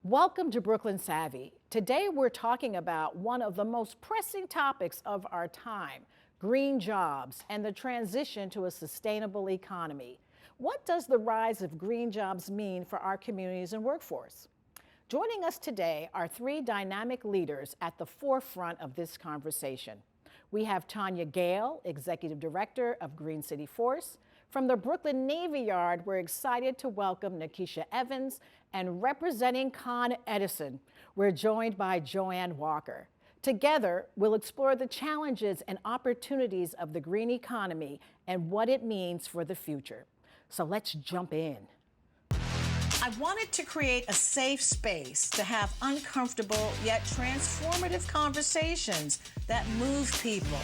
Welcome to Brooklyn Savvy. Today we're talking about one of the most pressing topics of our time, green jobs and the transition to a sustainable economy. What does the rise of green jobs mean for our communities and workforce? Joining us today are three dynamic leaders at the forefront of this conversation. We have Tonya Gayle, Executive Director of Green City Force. From the Brooklyn Navyyard, we're excited to welcome Nakisha Evans, and representing Con Edison, we're joined by Joeann Walker. Together, we'll explore the challenges and opportunities of the green economy and what it means for the future. So let's jump in. I wanted to create a safe space to have uncomfortable yet transformative conversations that move people,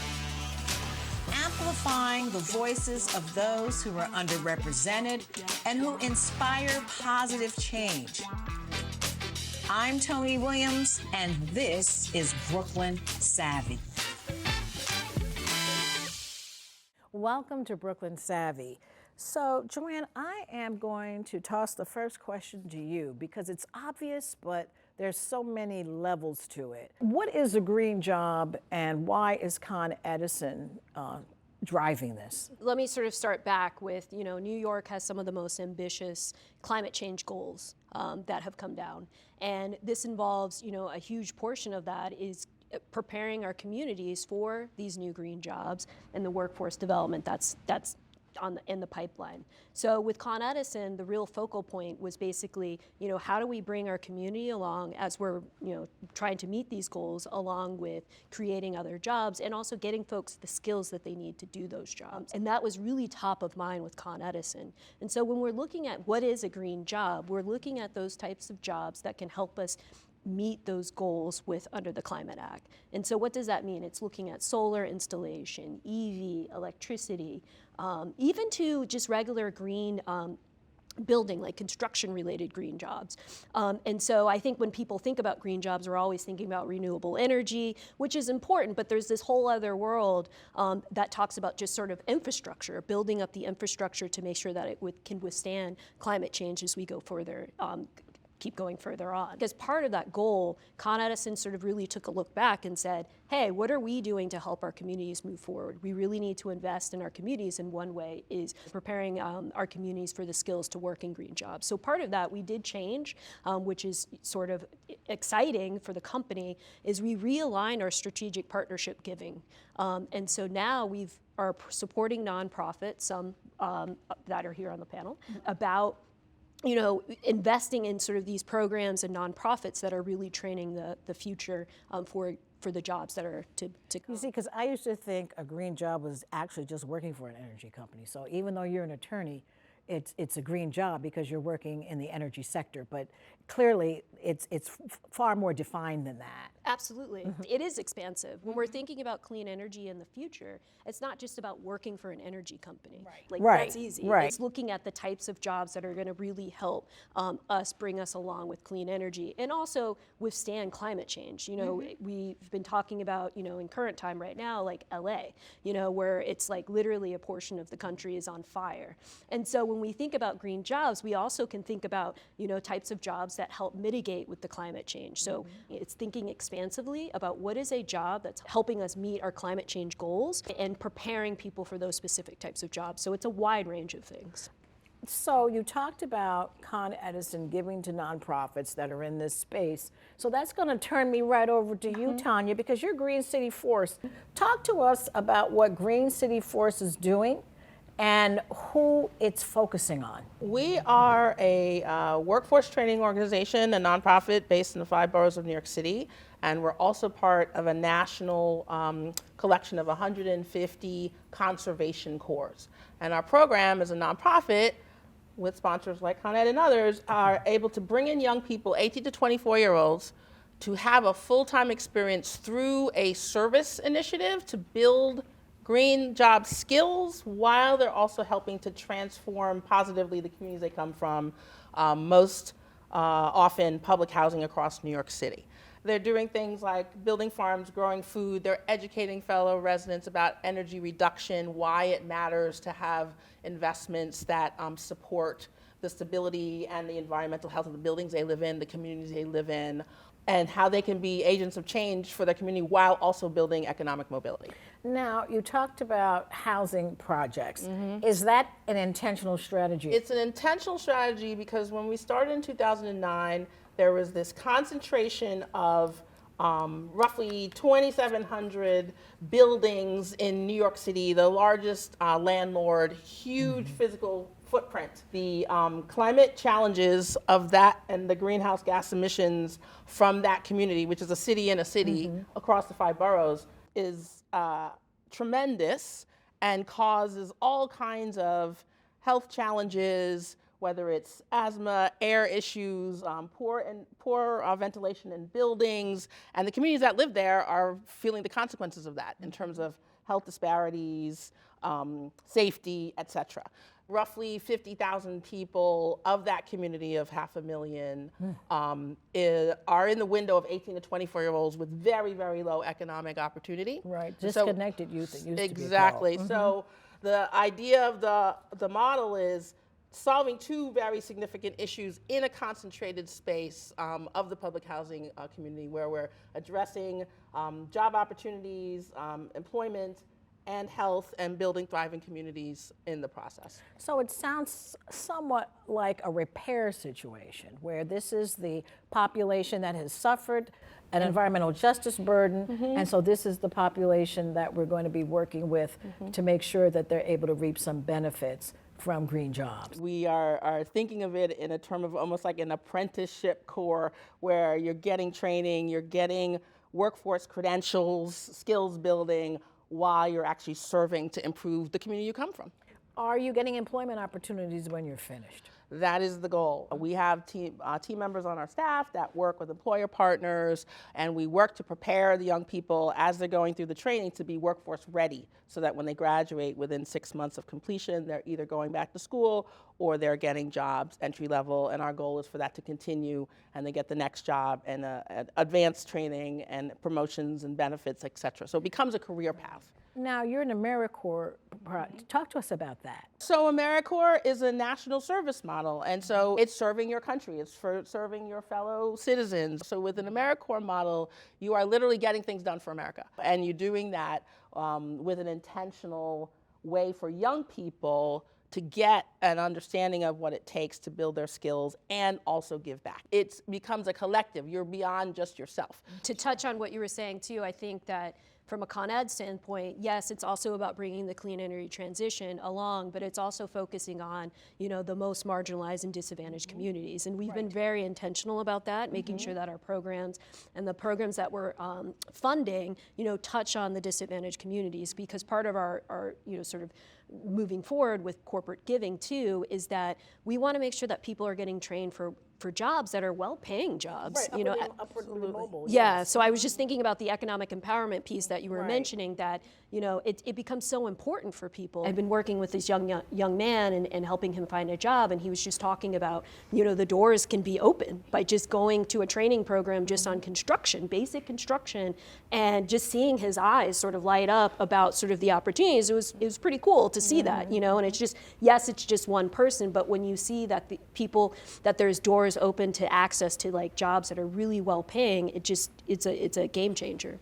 amplifying the voices of those who are underrepresented and who inspire positive change. I'm Toni Williams, and this is Brooklyn Savvy. Welcome to Brooklyn Savvy. So, Joeann, I am going to toss the first question to you because it's obvious, but there's so many levels to it. What is a green job and why is Con Edison driving this? Let me sort of start back with, New York has some of the most ambitious climate change goals that have come down. And this involves, a huge portion of that is preparing our communities for these new green jobs and the workforce development that's in the pipeline. So with Con Edison, the real focal point was basically, how do we bring our community along as we're, trying to meet these goals, along with creating other jobs and also getting folks the skills that they need to do those jobs. And that was really top of mind with Con Edison. And so when we're looking at what is a green job, we're looking at those types of jobs that can help us meet those goals under the Climate Act. And so what does that mean? It's looking at solar installation, EV, electricity, even to just regular green building, like construction-related green jobs. And so I think when people think about green jobs, we're always thinking about renewable energy, which is important, but there's this whole other world that talks about just sort of infrastructure, building up the infrastructure to make sure that it can withstand climate change as we go further, keep going further on. Because part of that goal, Con Edison sort of really took a look back and said, hey, what are we doing to help our communities move forward? We really need to invest in our communities, and one way is preparing our communities for the skills to work in green jobs. So part of that we did change, which is sort of exciting for the company, is we realigned our strategic partnership giving. And so now we are supporting nonprofits, some that are here on the panel, about investing in sort of these programs and nonprofits that are really training the future for the jobs that are to come. You see, because I used to think a green job was actually just working for an energy company. So even though you're an attorney, it's a green job because you're working in the energy sector. But clearly, it's far more defined than that. Absolutely. Mm-hmm. It is expansive. When we're thinking about clean energy in the future, it's not just about working for an energy company. That's easy. Right. It's looking at the types of jobs that are going to really help bring us along with clean energy and also withstand climate change. We've been talking about, in current time right now, like LA, where it's like literally a portion of the country is on fire. And so when we think about green jobs, we also can think about, types of jobs that help mitigate with the climate change. So it's thinking expansively about what is a job that's helping us meet our climate change goals and preparing people for those specific types of jobs. So it's a wide range of things. So you talked about Con Edison giving to nonprofits that are in this space. So that's going to turn me right over to you, Tonya, because you're Green City Force. Talk to us about what Green City Force is doing and who it's focusing on. We are a workforce training organization, a nonprofit based in the 5 boroughs of New York City, and we're also part of a national collection of 150 conservation corps. And our program as a nonprofit, with sponsors like Con Ed and others, are able to bring in young people, 18 to 24-year-olds, to have a full-time experience through a service initiative to build green job skills while they're also helping to transform positively the communities they come from, most often public housing across New York City. They're doing things like building farms, growing food. They're educating fellow residents about energy reduction, why it matters to have investments that support the stability and the environmental health of the buildings they live in, the communities they live in, and how they can be agents of change for their community while also building economic mobility. Now, you talked about housing projects. Is that an intentional strategy? It's an intentional strategy because when we started in 2009, there was this concentration of roughly 2,700 buildings in New York City, the largest landlord, huge physical footprint. The climate challenges of that and the greenhouse gas emissions from that community, which is a city in a city across the 5 boroughs, is tremendous and causes all kinds of health challenges, whether it's asthma, air issues, poor ventilation in buildings, and the communities that live there are feeling the consequences of that in terms of health disparities, safety, et cetera. Roughly 50,000 people of that community of 500,000 are in the window of 18 to 24-year-olds with very, very low economic opportunity. Right, disconnected youth, it used to be Exactly. called. So the idea of the model is solving 2 very significant issues in a concentrated space of the public housing community, where we're addressing job opportunities, employment, and health, and building thriving communities in the process. So it sounds somewhat like a repair situation, where this is the population that has suffered an environmental justice burden, and so this is the population that we're going to be working with to make sure that they're able to reap some benefits from green jobs. We are thinking of it in a term of almost like an apprenticeship core, where you're getting training, you're getting workforce credentials, skills building, while you're actually serving to improve the community you come from. Are you getting employment opportunities when you're finished? That is the goal. We have team members on our staff that work with employer partners, and we work to prepare the young people as they're going through the training to be workforce ready, so that when they graduate within 6 months of completion, they're either going back to school or they're getting jobs entry level. And our goal is for that to continue, and they get the next job and advanced training and promotions and benefits, et cetera. So it becomes a career path. Now, you're an AmeriCorps. Talk to us about that. So AmeriCorps is a national service model, and so it's serving your country, it's for serving your fellow citizens. So with an AmeriCorps model, you are literally getting things done for America, and you're doing that with an intentional way for young people to get an understanding of what it takes to build their skills and also give back. It becomes a collective. You're beyond just yourself. To touch on what you were saying too, I think that from a Con Ed standpoint, yes, it's also about bringing the clean energy transition along, but it's also focusing on, the most marginalized and disadvantaged communities. And we've been very intentional about that, making sure that our programs and the programs that we're funding, touch on the disadvantaged communities, because part of our sort of moving forward with corporate giving too is that we want to make sure that people are getting trained for jobs that are well-paying jobs. Upwardly mobile. Yeah, so I was just thinking about the economic empowerment piece that you were mentioning, that it becomes so important for people. I've been working with this young man and helping him find a job, and he was just talking about the doors can be open by just going to a training program just on construction, basic construction, and just seeing his eyes sort of light up about sort of the opportunities. It was pretty cool to see that, and it's just, yes, it's just one person, but when you see that the people, that there's doors open to access to like jobs that are really well paying, it's a game changer.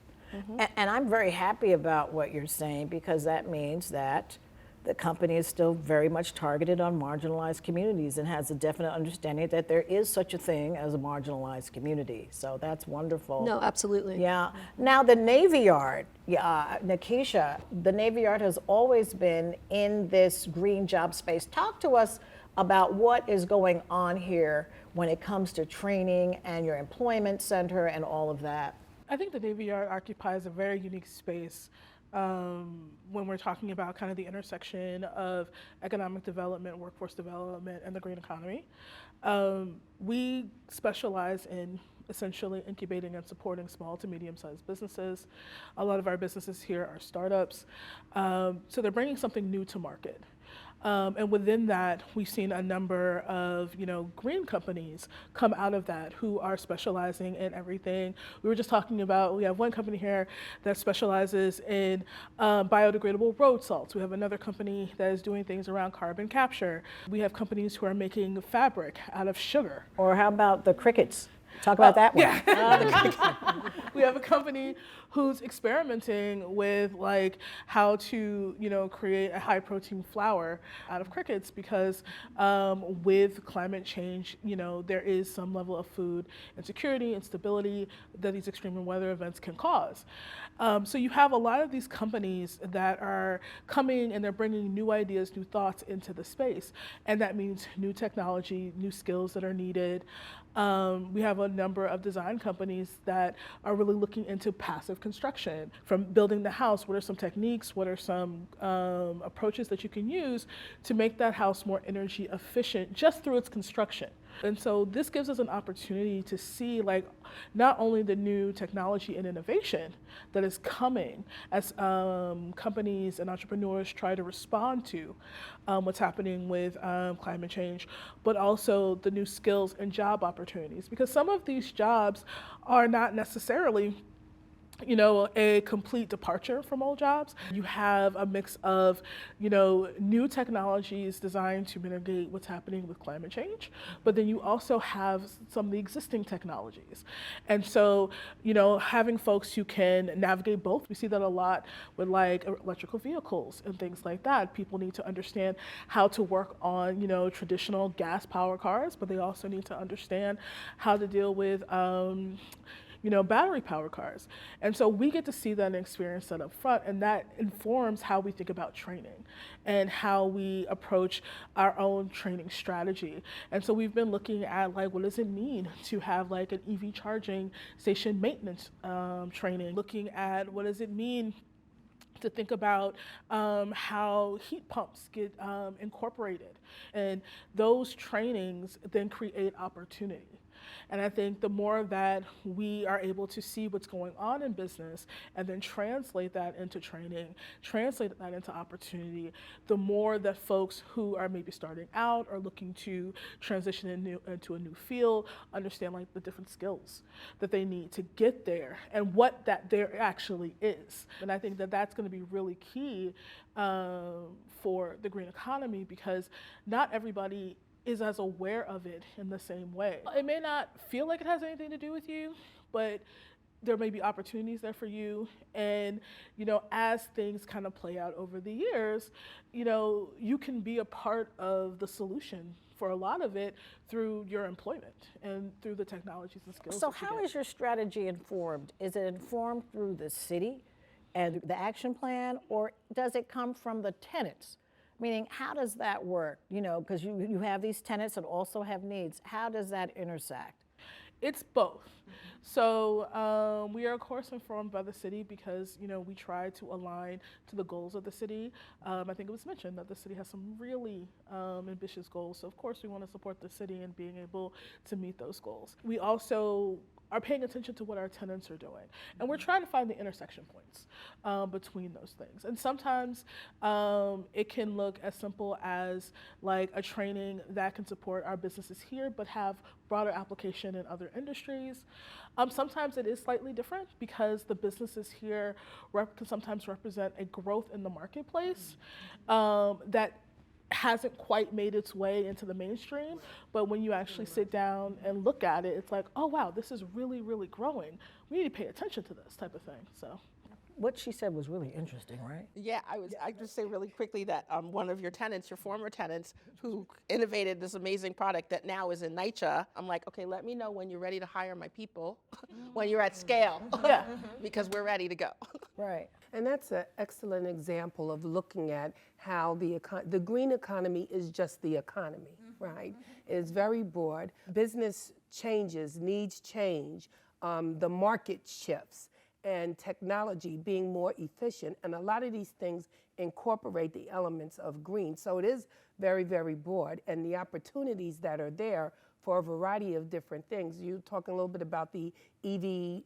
And I'm very happy about what you're saying, because that means that the company is still very much targeted on marginalized communities and has a definite understanding that there is such a thing as a marginalized community. So that's wonderful. No, absolutely. Yeah. Now the Navyyard, Nakisha, the Navyyard has always been in this green job space. Talk to us about what is going on here when it comes to training and your employment center and all of that. I think the Navyyard occupies a very unique space when we're talking about kind of the intersection of economic development, workforce development, and the green economy. We specialize in essentially incubating and supporting small to medium-sized businesses. A lot of our businesses here are startups, so they're bringing something new to market. And within that, we've seen a number of, green companies come out of that who are specializing in everything. We were just talking about, we have one company here that specializes in biodegradable road salts. We have another company that is doing things around carbon capture. We have companies who are making fabric out of sugar. Or how about the crickets? Talk about that one. Yeah. We have a company who's experimenting with like how to, create a high protein flour out of crickets because with climate change, there is some level of food insecurity, instability that these extreme weather events can cause. So you have a lot of these companies that are coming and they're bringing new ideas, new thoughts into the space. And that means new technology, new skills that are needed. We have a number of design companies that are really looking into passive construction. From building the house, what are some techniques, what are some approaches that you can use to make that house more energy efficient just through its construction? And so this gives us an opportunity to see like not only the new technology and innovation that is coming as companies and entrepreneurs try to respond to what's happening with climate change, but also the new skills and job opportunities. Because some of these jobs are not necessarily a complete departure from old jobs. You have a mix of, new technologies designed to mitigate what's happening with climate change, but then you also have some of the existing technologies. And so, having folks who can navigate both, we see that a lot with like electrical vehicles and things like that. People need to understand how to work on, traditional gas power cars, but they also need to understand how to deal with, battery power cars. And so we get to see that and experience that up front, and that informs how we think about training and how we approach our own training strategy. And so we've been looking at like, what does it mean to have like an EV charging station maintenance training, looking at what does it mean to think about how heat pumps get incorporated. And those trainings then create opportunity. And I think the more that we are able to see what's going on in business and then translate that into training, translate that into opportunity, the more that folks who are maybe starting out or looking to transition into a new field understand like the different skills that they need to get there and what that there actually is. And I think that that's going to be really key for the green economy because not everybody is as aware of it in the same way. It may not feel like it has anything to do with you, but there may be opportunities there for you. And, as things kind of play out over the years, you can be a part of the solution for a lot of it through your employment and through the technologies and skills. So how is your strategy informed? Is it informed through the city and the action plan, or does it come from the tenants? Meaning, how does that work? Because you have these tenants that also have needs. How does that intersect? It's both. So we are, of course, informed by the city because, we try to align to the goals of the city. I think it was mentioned that the city has some really ambitious goals. So, of course, we want to support the city in being able to meet those goals. We also are paying attention to what our tenants are doing. And we're trying to find the intersection points between those things. And sometimes it can look as simple as like a training that can support our businesses here, but have broader application in other industries. Sometimes it is slightly different because the businesses here can sometimes represent a growth in the marketplace that hasn't quite made its way into the mainstream, but when you actually sit down and look at it, it's like, oh wow, this is really, really growing. We need to pay attention to this type of thing. So, what she said was really interesting, right? Yeah, I just say really quickly that one of your tenants, your former tenants, who innovated this amazing product that now is in NYCHA, I'm like, okay, let me know when you're ready to hire my people, when you're at scale, because we're ready to go. Right. And that's an excellent example of looking at how the green economy is just the economy, right? It's very broad. Business changes, needs change, the market shifts, and technology being more efficient. And a lot of these things incorporate the elements of green. So it is very, very broad. And the opportunities that are there for a variety of different things. You're talking a little bit about the EV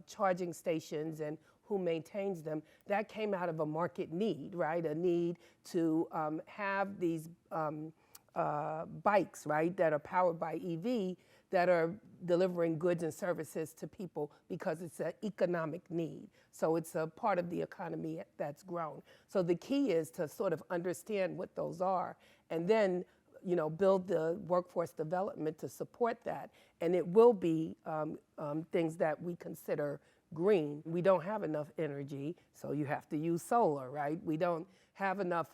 charging stations and who maintains them. That came out of a market need, right? A need to have these bikes, right, that are powered by EV, that are delivering goods and services to people because it's an economic need. So it's a part of the economy that's grown. So the key is to sort of understand what those are and then, you know, build the workforce development to support that. And it will be things that we consider green. We don't have enough energy, so you have to use solar, right? We don't have enough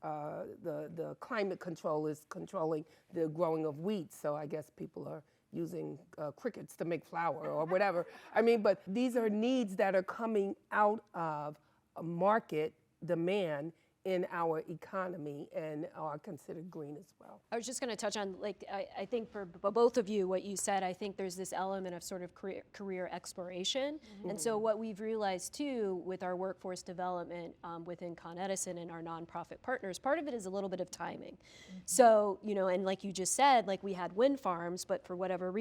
the climate control is controlling the growing of wheat, so I guess people are using crickets to make flour or whatever. I mean, but these are needs that are coming out of a market demand in our economy and are considered green as well. I was just going to touch on, like, I think for both of you, what you said, I think there's this element of sort of career exploration. And so what we've realized too with our workforce development within Con Edison and our nonprofit partners, part of it is a little bit of timing. So, you know, and like you just said, like we had wind farms, but for whatever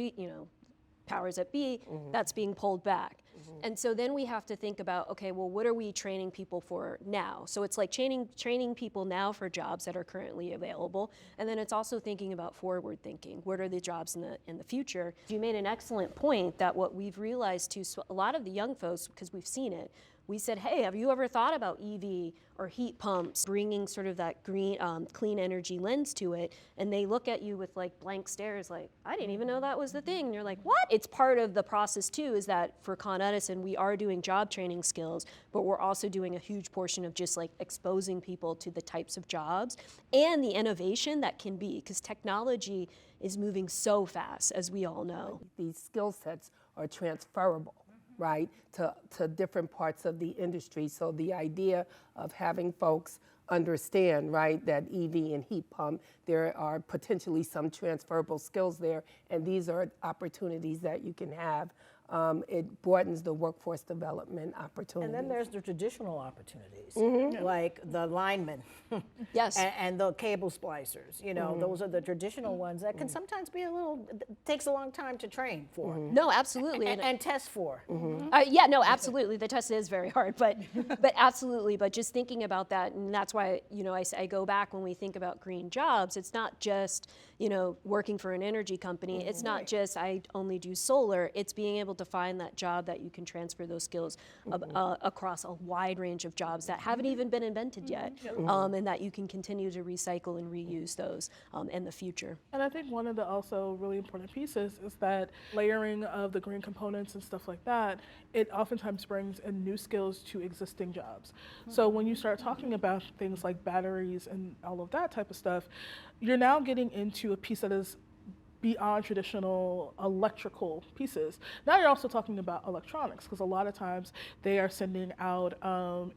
powers that be, that's being pulled back. And so then we have to think about, okay, well, what are we training people for now? So it's like training people now for jobs that are currently available. And then it's also thinking about forward thinking. What are the jobs in the future? You made an excellent point that what we've realized too, so a lot of the young folks, because we've seen it, we said, hey, have you ever thought about EV or heat pumps, bringing sort of that green, clean energy lens to it? And they look at you with like blank stares, like, I didn't even know that was the thing. And you're like, what? It's part of the process too, is that for Con Edison, we are doing job training skills, but we're also doing a huge portion of just like exposing people to the types of jobs and the innovation that can be, because technology is moving so fast, as we all know. These skill sets are transferable, right, to different parts of the industry. So the idea of having folks understand, right, that EV and heat pump, there are potentially some transferable skills there, and these are opportunities that you can have. It broadens the workforce development opportunities. And then there's the traditional opportunities, like the linemen. Yes. And the cable splicers, you know, those are the traditional ones that can sometimes be takes a long time to train for. No, absolutely. And test for. Yeah, no, absolutely. The test is very hard, but absolutely. But just thinking about that, and that's why, you know, I go back when we think about green jobs, it's not just, you know, working for an energy company. It's not just I only do solar. It's being able to find that job that you can transfer those skills across a wide range of jobs that haven't even been invented yet, and that you can continue to recycle and reuse those in the future. And I think one of the also really important pieces is that layering of the green components and stuff like that, it oftentimes brings in new skills to existing jobs. So when you start talking about things like batteries and all of that type of stuff, you're now getting into a piece that is beyond traditional electrical pieces. Now you're also talking about electronics, because a lot of times they are sending out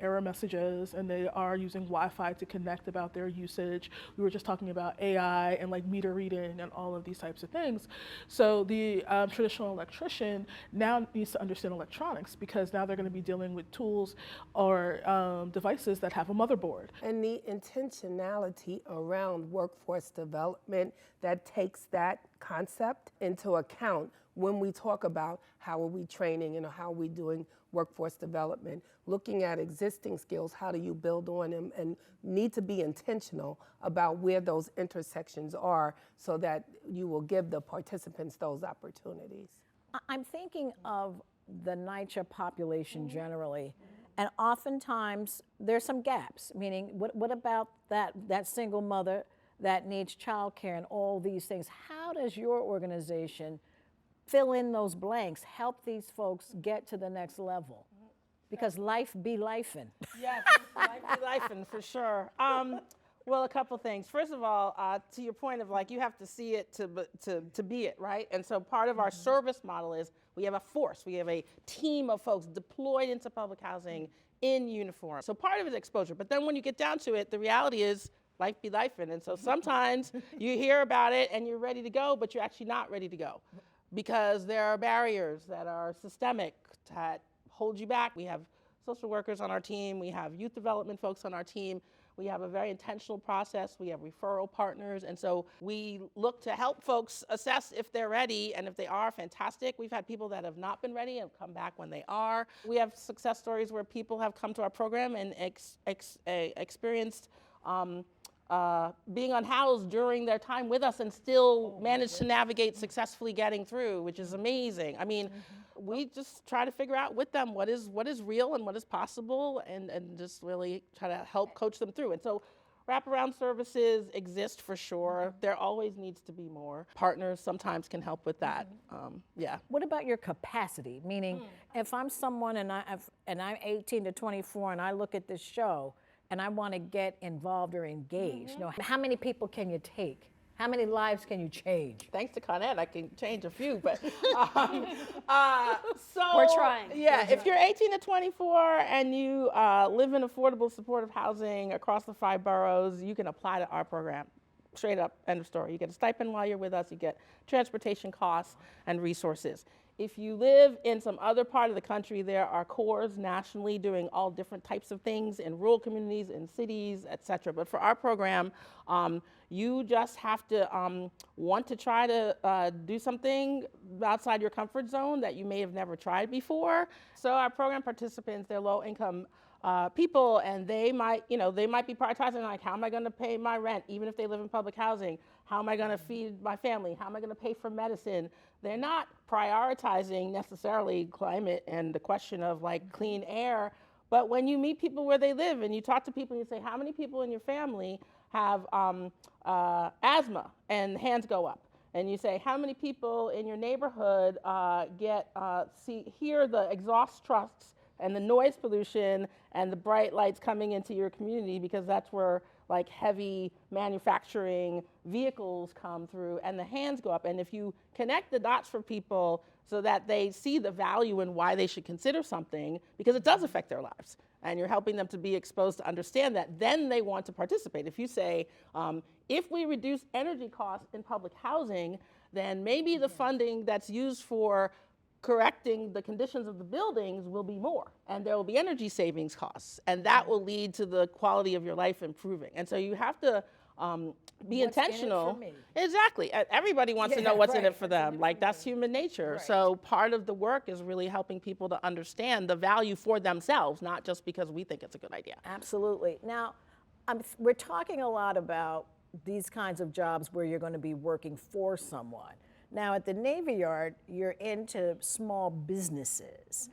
error messages and they are using Wi-Fi to connect about their usage. We were just talking about AI and like meter reading and all of these types of things. So the traditional electrician now needs to understand electronics, because now they're going to be dealing with tools or devices that have a motherboard. And the intentionality around workforce development that takes that concept into account when we talk about how are we training and how are we doing workforce development, looking at existing skills, how do you build on them, and need to be intentional about where those intersections are so that you will give the participants those opportunities. I'm thinking of the NYCHA population generally, and oftentimes there's some gaps, meaning what about that single mother that needs childcare and all these things? How does your organization fill in those blanks, help these folks get to the next level? Because life be lifen. Yes, life be lifen, for sure. Well, a couple things. First of all, to your point of like, you have to see it to be it, right? And so part of our service model is we have a force. We have a team of folks deployed into public housing in uniform. So part of it is exposure. But then when you get down to it, the reality is life be lifen. And so sometimes you hear about it and you're ready to go, but you're actually not ready to go, because there are barriers that are systemic that hold you back. We have social workers on our team. We have youth development folks on our team. We have a very intentional process. We have referral partners. And so we look to help folks assess if they're ready. And if they are, fantastic. We've had people that have not been ready and come back when they are. We have success stories where people have come to our program and experienced being unhoused during their time with us and still managed to navigate successfully getting through, which is amazing. I mean, we just try to figure out with them what is real and what is possible, and just really try to help coach them through. And so wraparound services exist for sure. There always needs to be more. Partners sometimes can help with that. Yeah. What about your capacity? Meaning, if I'm someone and I'm 18 to 24 and I look at this show and I want to get involved or engaged, how many people can you take? How many lives can you change? Thanks to Con Ed, I can change a few, but so We're trying. Yeah, if you're 18 to 24 and you live in affordable supportive housing across the 5 boroughs, you can apply to our program. Straight up, end of story. You get a stipend while you're with us, you get transportation costs and resources. If you live in some other part of the country, there are cores nationally doing all different types of things in rural communities, in cities, et cetera. But for our program, you just have to want to try to do something outside your comfort zone that you may have never tried before. So our program participants, they're low income people, and they might be prioritizing, like, how am I going to pay my rent, even if they live in public housing? How am I going to feed my family? How am I going to pay for medicine? They're not prioritizing necessarily climate and the question of like clean air. But when you meet people where they live and you talk to people and you say, how many people in your family have asthma? And hands go up. And you say, how many people in your neighborhood hear the exhaust trucks and the noise pollution and the bright lights coming into your community, because that's where like heavy manufacturing vehicles come through, and the hands go up. And if you connect the dots for people so that they see the value in why they should consider something, because it does affect their lives, and you're helping them to be exposed to understand that, then they want to participate. If you say, if we reduce energy costs in public housing, then maybe the funding that's used for correcting the conditions of the buildings will be more, and there will be energy savings costs, and that will lead to the quality of your life improving. And so you have to be intentional. What's in it for me? Exactly. Everybody wants to know what's in it for them. Like, that's human nature. Right. So part of the work is really helping people to understand the value for themselves, not just because we think it's a good idea. Absolutely. Now, we're talking a lot about these kinds of jobs where you're going to be working for someone. Now, at the Navyyard, you're into small businesses.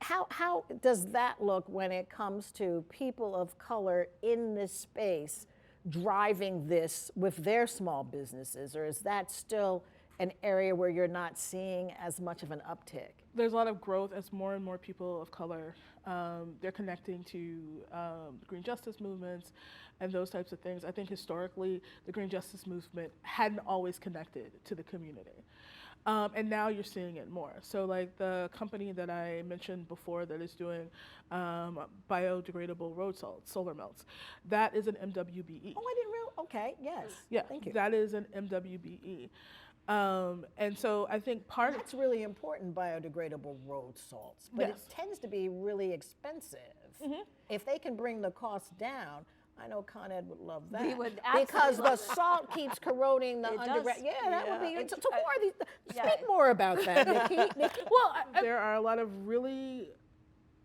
How does that look when it comes to people of color in this space driving this with their small businesses? Or is that still an area where you're not seeing as much of an uptick? There's a lot of growth as more and more people of color, they're connecting to the green justice movements and those types of things. I think historically, the green justice movement hadn't always connected to the community. And now you're seeing it more. So like the company that I mentioned before that is doing biodegradable road salt, solar melts, that is an MWBE. Oh, I didn't realize. Okay, yes. Yeah, Thank you. that is an MWBE. And so I think That's really important, biodegradable road salts, but Yes. it tends to be really expensive. If they can bring the cost down, I know Con Ed would love that. We would because absolutely the love it. salt keeps corroding the It does. underground. Yeah, that would be. It's- So who are these? yeah. Speak more about that, Nikki. well, there are a lot of really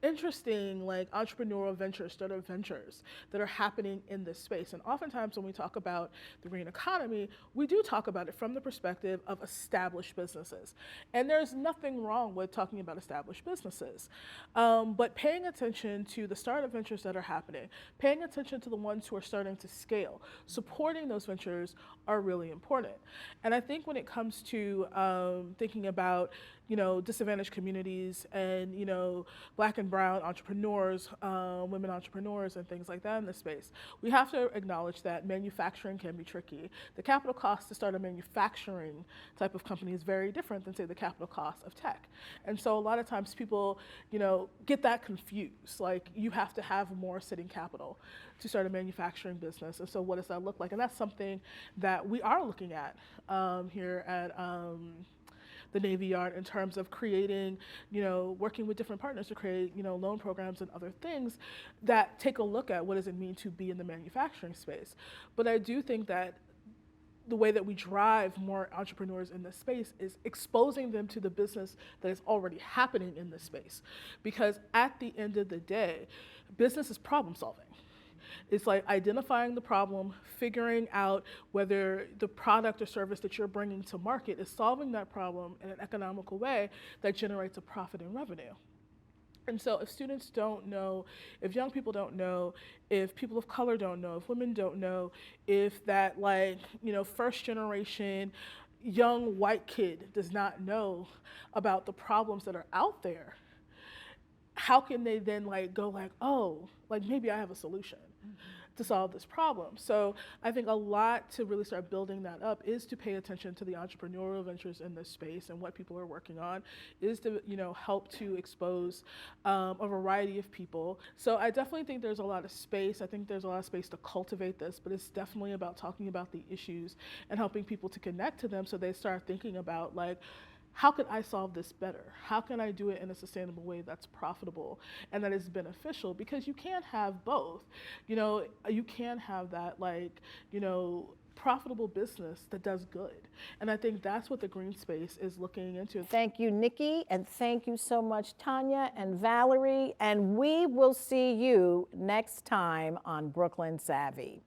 interesting like entrepreneurial ventures, startup ventures that are happening in this space. And oftentimes when we talk about the green economy, we do talk about it from the perspective of established businesses. And there's nothing wrong with talking about established businesses. But paying attention to the startup ventures that are happening, paying attention to the ones who are starting to scale, supporting those ventures are really important. And I think when it comes to thinking about disadvantaged communities and, Black and brown entrepreneurs, women entrepreneurs and things like that in this space, we have to acknowledge that manufacturing can be tricky. The capital cost to start a manufacturing type of company is very different than, say, the capital cost of tech. And so a lot of times people, get that confused. Like, you have to have more sitting capital to start a manufacturing business. And so what does that look like? And that's something that we are looking at here at the Navyyard in terms of creating, working with different partners to create, loan programs and other things that take a look at what does it mean to be in the manufacturing space. But I do think that the way that we drive more entrepreneurs in this space is exposing them to the business that is already happening in this space. Because at the end of the day, business is problem solving. It's like identifying the problem, figuring out whether the product or service that you're bringing to market is solving that problem in an economical way that generates a profit and revenue. And so if students don't know, if young people don't know, if people of color don't know, if women don't know, if that first generation young white kid does not know about the problems that are out there, how can they then oh, maybe I have a solution to solve this problem? So I think a lot to really start building that up is to pay attention to the entrepreneurial ventures in this space and what people are working on, is to help to expose a variety of people. So I definitely think there's a lot of space. I think there's a lot of space to cultivate this, but it's definitely about talking about the issues and helping people to connect to them so they start thinking about how can I solve this better? How can I do it in a sustainable way that's profitable and that is beneficial? Because you can't have both. You can have that profitable business that does good. And I think that's what the green space is looking into. Thank you, Nikki, and thank you so much, Tonya and Valerie. And we will see you next time on Brooklyn Savvy.